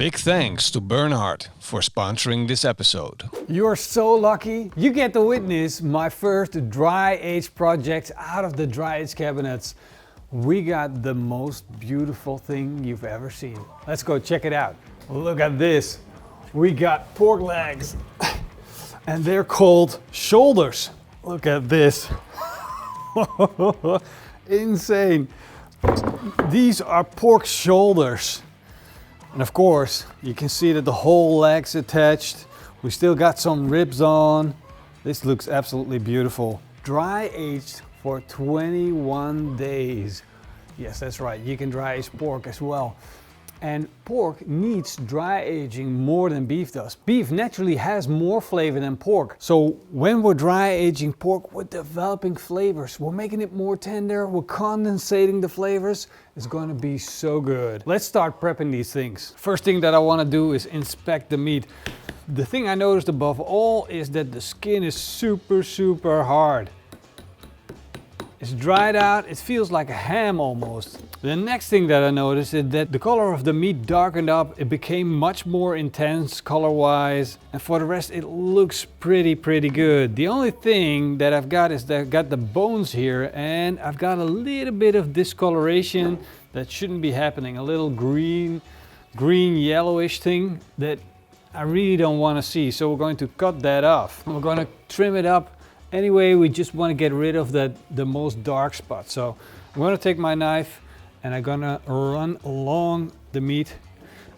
Big thanks to Bernhard for sponsoring this episode. You're so lucky. You get to witness my first dry age project out of the dry age cabinets. We got the most beautiful thing you've ever seen. Let's go check it out. Look at this. We got pork legs and they're called shoulders. Look at this. Insane. These are pork shoulders. And of course, you can see that the whole leg's attached. We still got some ribs on. This looks absolutely beautiful. Dry aged for 21 days. Yes, that's right. You can dry age pork as well. And pork needs dry aging more than beef does. Beef naturally has more flavor than pork. So when we're dry aging pork, we're developing flavors. We're making it more tender. We're condensating the flavors. It's gonna be so good. Let's start prepping these things. First thing that I wanna do is inspect the meat. The thing I noticed above all is that the skin is super hard. It's dried out, it feels like a ham almost. The next thing that I noticed is that the color of the meat darkened up. It became much more intense color-wise. And for the rest, it looks pretty good. The only thing that I've got is that I've got the bones here and I've got a little bit of discoloration that shouldn't be happening. A little green yellowish thing that I really don't want to see. So we're going to cut that off. We're going to trim it up. Anyway, we just want to get rid of the most dark spot. So I'm going to take my knife and I'm going to run along the meat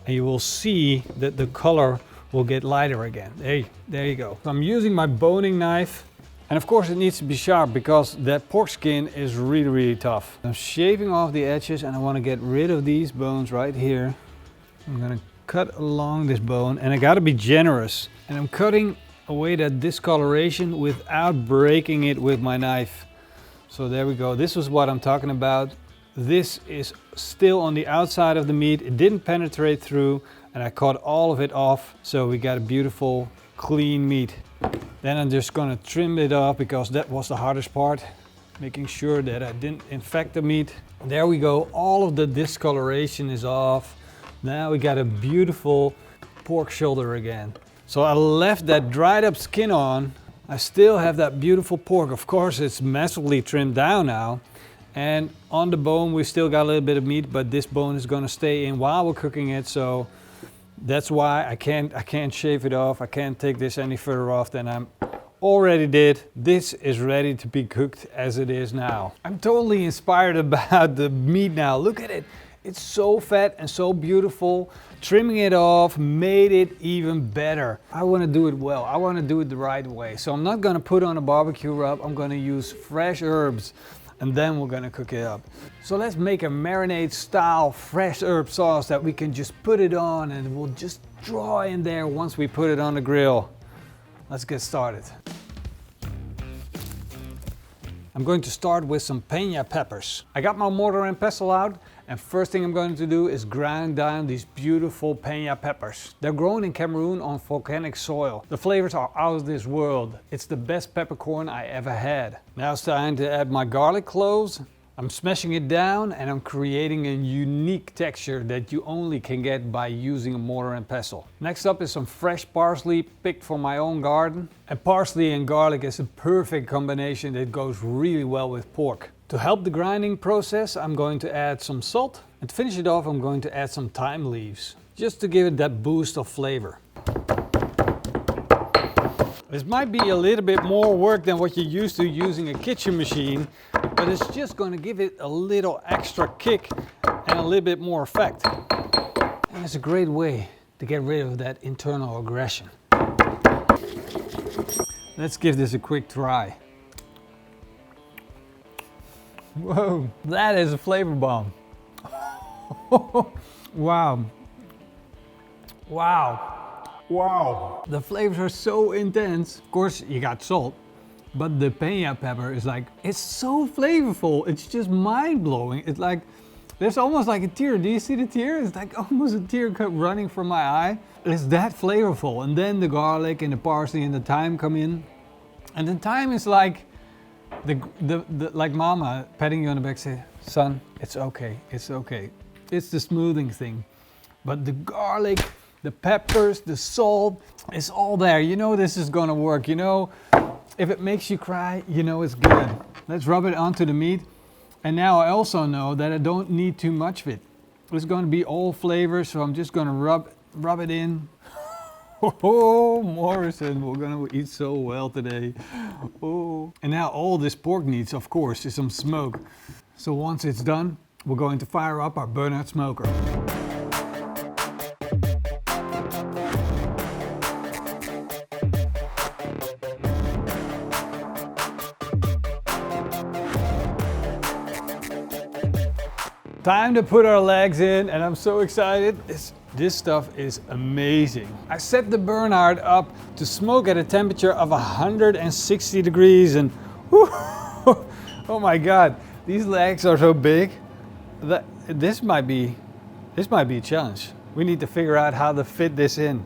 and you will see that the color will get lighter again. There you go. So I'm using my boning knife and of course it needs to be sharp because that pork skin is really tough. I'm shaving off the edges and I want to get rid of these bones right here. I'm going to cut along this bone and I got to be generous and I'm cutting away that discoloration without breaking it with my knife. So there we go. This is what I'm talking about. This is still on the outside of the meat. It didn't penetrate through and I cut all of it off. So we got a beautiful clean meat. Then I'm just gonna trim it off because that was the hardest part. Making sure that I didn't infect the meat. There we go. All of the discoloration is off. Now we got a beautiful pork shoulder again. So I left that dried up skin on. I still have that beautiful pork. Of course, it's massively trimmed down now. And on the bone, we still got a little bit of meat, but this bone is gonna stay in while we're cooking it. So that's why I can't shave it off. I can't take this any further off than I already did. This is ready to be cooked as it is now. I'm totally inspired about the meat now. Look at it. It's so fat and so beautiful. Trimming it off made it even better. I want to do it well. I want to do it the right way. So I'm not going to put on a barbecue rub. I'm going to use fresh herbs and then we're going to cook it up. So let's make a marinade style fresh herb sauce that we can just put it on and we'll just draw in there once we put it on the grill. Let's get started. I'm going to start with some peña peppers. I got my mortar and pestle out. And first thing I'm going to do is grind down these beautiful peña peppers. They're grown in Cameroon on volcanic soil. The flavors are out of this world. It's the best peppercorn I ever had. Now it's time to add my garlic cloves. I'm smashing it down and I'm creating a unique texture that you only can get by using a mortar and pestle. Next up is some fresh parsley picked from my own garden. And parsley and garlic is a perfect combination that goes really well with pork. To help the grinding process, I'm going to add some salt. And to finish it off, I'm going to add some thyme leaves, just to give it that boost of flavor. This might be a little bit more work than what you're used to using a kitchen machine, but it's just going to give it a little extra kick and a little bit more effect. And it's a great way to get rid of that internal aggression. Let's give this a quick try. Whoa, that is a flavor bomb. Wow. The flavors are so intense. Of course, you got salt, but the peña pepper is like, it's so flavorful. It's just mind-blowing. It's like, there's almost like a tear. Do you see the tear? It's like almost a tear running from my eye. It's that flavorful. And then the garlic and the parsley and the thyme come in. And the thyme is like, like mama patting you on the back, say, son, it's okay, it's okay. It's the smoothing thing. But the garlic, the peppers, the salt, it's all there. You know this is gonna work. You know, if it makes you cry, you know it's good. Let's rub it onto the meat. And now I also know that I don't need too much of it. It's gonna be all flavors, so I'm just gonna rub it in. Oh, Morrison, we're gonna eat so well today. Oh. And now all this pork needs, of course, is some smoke. So once it's done, we're going to fire up our Burnhard smoker. Time to put our legs in, and I'm so excited. This stuff is amazing. I set the Burnhard up to smoke at a temperature of 160 degrees, and oh my God, these legs are so big that this might be a challenge. We need to figure out how to fit this in,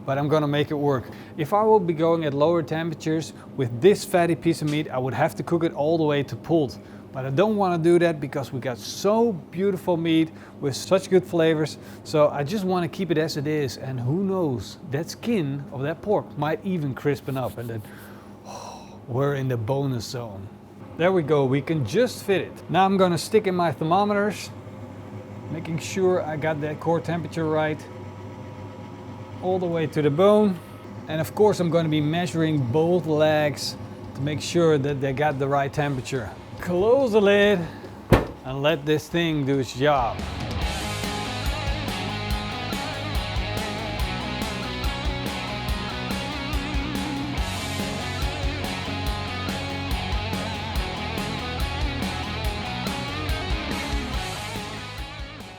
but I'm gonna make it work. If I will be going at lower temperatures with this fatty piece of meat, I would have to cook it all the way to pulled. But I don't want to do that because we got so beautiful meat with such good flavors. So I just want to keep it as it is. And who knows, that skin of that pork might even crispen up, and then we're in the bonus zone. There we go, we can just fit it. Now I'm going to stick in my thermometers, making sure I got that core temperature right, all the way to the bone. And of course I'm going to be measuring both legs to make sure that they got the right temperature. Close the lid and let this thing do its job.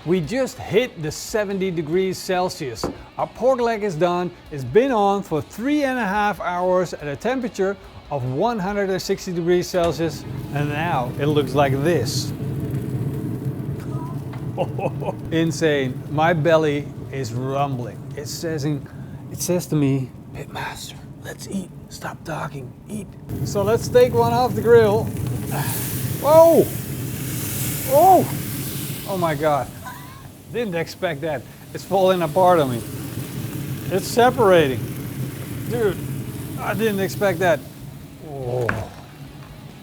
We just hit the 70 degrees Celsius. Our pork leg is done. It's been on for 3.5 hours at a temperature of 160 degrees Celsius, and now it looks like this. Insane. My belly is rumbling. It says to me, Pitmaster, let's eat. Stop talking, eat. So let's take one off the grill. Whoa! Oh! Oh my God. Didn't expect that. It's falling apart on me. It's separating. Dude, I didn't expect that. Oh,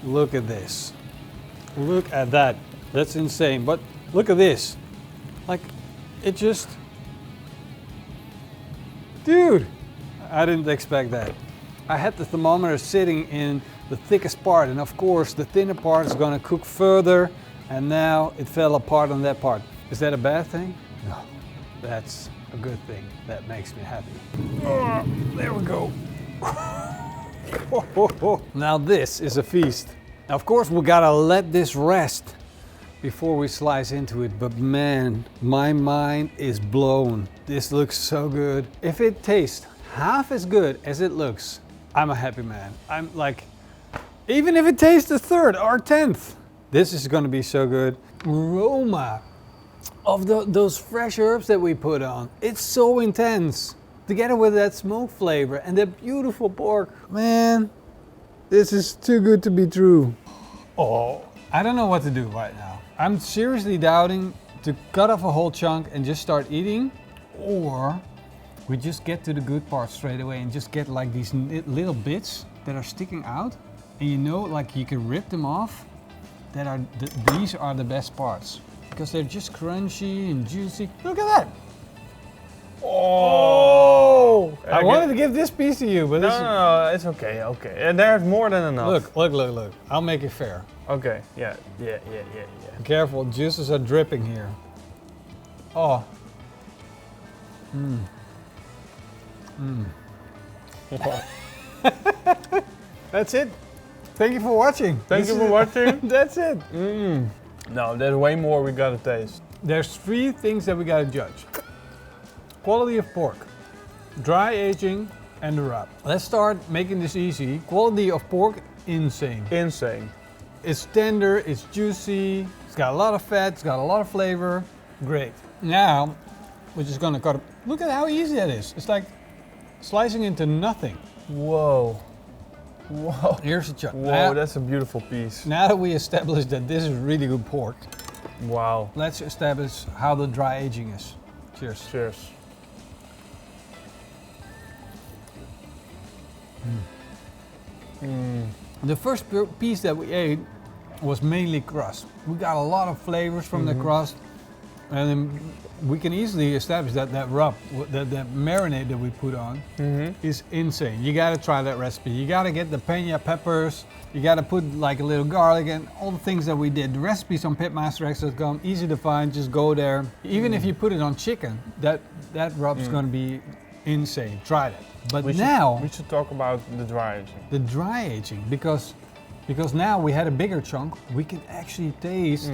look at this. Look at that. That's insane. But look at this. Like, it just... Dude, I didn't expect that. I had the thermometer sitting in the thickest part, and of course the thinner part is going to cook further, and now it fell apart on that part. Is that a bad thing? No, that's a good thing. That makes me happy. Oh, there we go. Now this is a feast. Now of course we gotta let this rest before we slice into it, but man, my mind is blown. This looks so good. If it tastes half as good as it looks, I'm a happy man. I'm like, even if it tastes a third or 10th, this is gonna be so good. Aroma of those fresh herbs that we put on, it's so intense. Together with that smoke flavor and that beautiful pork. Man, this is too good to be true. Oh, I don't know what to do right now. I'm seriously doubting to cut off a whole chunk and just start eating, or we just get to the good part straight away and just get like these little bits that are sticking out, and you know, like you can rip them off. These are the best parts because they're just crunchy and juicy. Look at that. Oh! I wanted to give this piece to you, but no, it's okay, okay. And there's more than enough. Look. I'll make it fair. Okay, yeah. Be careful, juices are dripping here. Oh. That's it. Thank you for watching. Thank you for watching. That's it. No, there's way more we gotta taste. There's 3 things that we gotta judge. Quality of pork, dry aging, and the rub. Let's start making this easy. Quality of pork, insane. Insane. It's tender, it's juicy, it's got a lot of fat, it's got a lot of flavor. Great. Now, we're just gonna cut it. Look at how easy that is. It's like slicing into nothing. Whoa. Whoa. Here's a chunk. Whoa, that's a beautiful piece. Now that we established that this is really good pork, Wow. let's establish how the dry aging is. Cheers. Cheers. The first piece that we ate was mainly crust. We got a lot of flavors from the crust, and then we can easily establish that that rub, that marinade that we put on, is insane. You gotta try that recipe. You gotta get the pena peppers. You gotta put like a little garlic and all the things that we did. The recipe's on pitmasterx.com, easy to find. Just go there. Even if you put it on chicken, that rub's gonna be insane. Try that. But we should talk about the dry aging. the dry aging, because now we had a bigger chunk, we can actually taste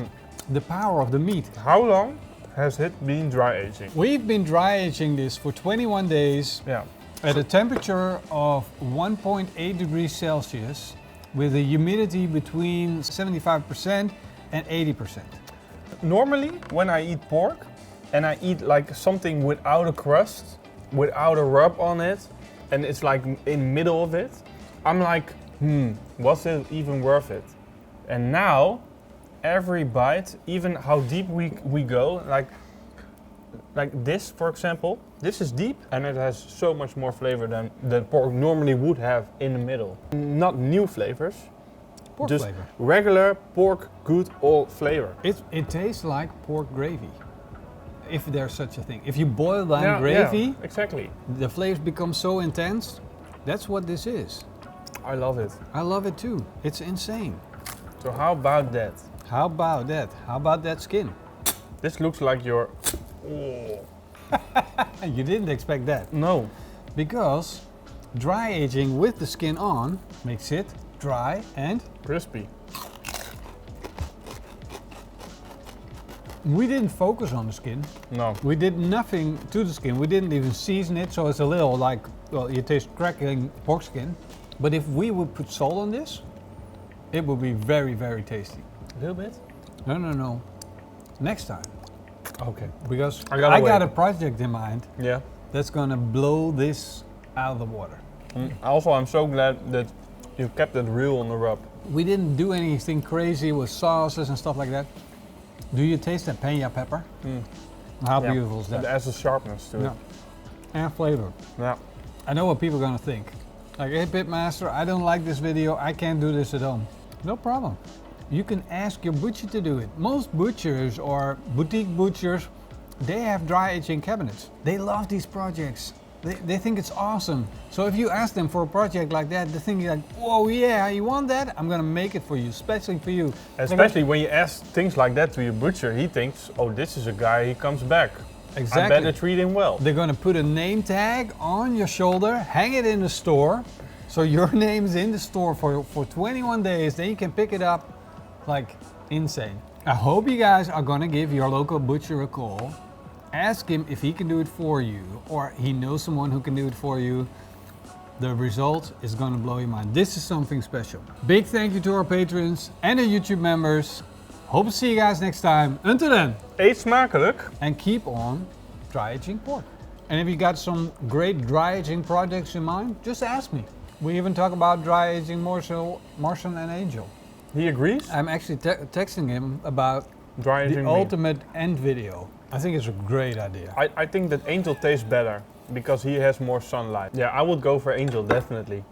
the power of the meat. How long has it been dry aging? We've been dry aging this for 21 days Yeah. at a temperature of 1.8 degrees Celsius with a humidity between 75% and 80%. Normally, when I eat pork and I eat like something without a crust, without a rub on it, and it's like in the middle of it, I'm like, was it even worth it? And now, every bite, even how deep we go, like this, for example, this is deep and it has so much more flavor than pork normally would have in the middle. Not new flavors, Pork just flavor. regular pork, good old flavor. It tastes like pork gravy, if there's such a thing. If you boil down gravy, Yeah, exactly. the flavors become so intense. That's what this is. I love it. I love it too. It's insane. So how about that? How about that? How about that skin? This looks like your... Oh. You didn't expect that. No. Because dry aging with the skin on makes it dry and Crispy. we didn't focus on the skin. No. We did nothing to the skin. We didn't even season it, so it's a little like, well, you taste crackling pork skin. But if we would put salt on this, it would be very, very tasty. A little bit? No. Next time. Okay. Because I I gotta got wait. a project in mind Yeah. that's gonna blow this out of the water. Also, I'm so glad that you kept it real on the rub. We didn't do anything crazy with sauces and stuff like that. Do you taste that pena pepper? How Yeah. beautiful is It that? adds a sharpness to it. Yeah. And flavor. Yeah. I know what people are gonna think. Like, hey Pitmaster, I don't like this video, I can't do this at home. No problem. You can ask your butcher to do it. Most butchers or boutique butchers, they have dry aging cabinets. They love these projects. They think it's awesome. So if you ask them for a project like that, they think like, whoa, yeah, you want that? I'm gonna make it for you, especially for you. Especially when you ask things like that to your butcher, he thinks, oh, this is a guy, he comes back. Exactly. I better treat him well. They're gonna put a name tag on your shoulder, hang it in the store, so your name's in the store for 21 days, then you can pick it up like insane. I hope you guys are gonna give your local butcher a call. Ask him if he can do it for you, or he knows someone who can do it for you. The result is gonna blow your mind. This is something special. Big thank you to our patrons and our YouTube members. Hope to see you guys next time. Until then, Eet smakelijk. and keep on dry aging pork. And if you got some great dry aging projects in mind, just ask me. We even talk about dry aging Martian and Angel. He agrees? I'm actually texting him about Dry the aging meat. ultimate end video. I think it's a great idea. I think that Angel tastes better because he has more sunlight. Yeah, I would go for Angel, definitely.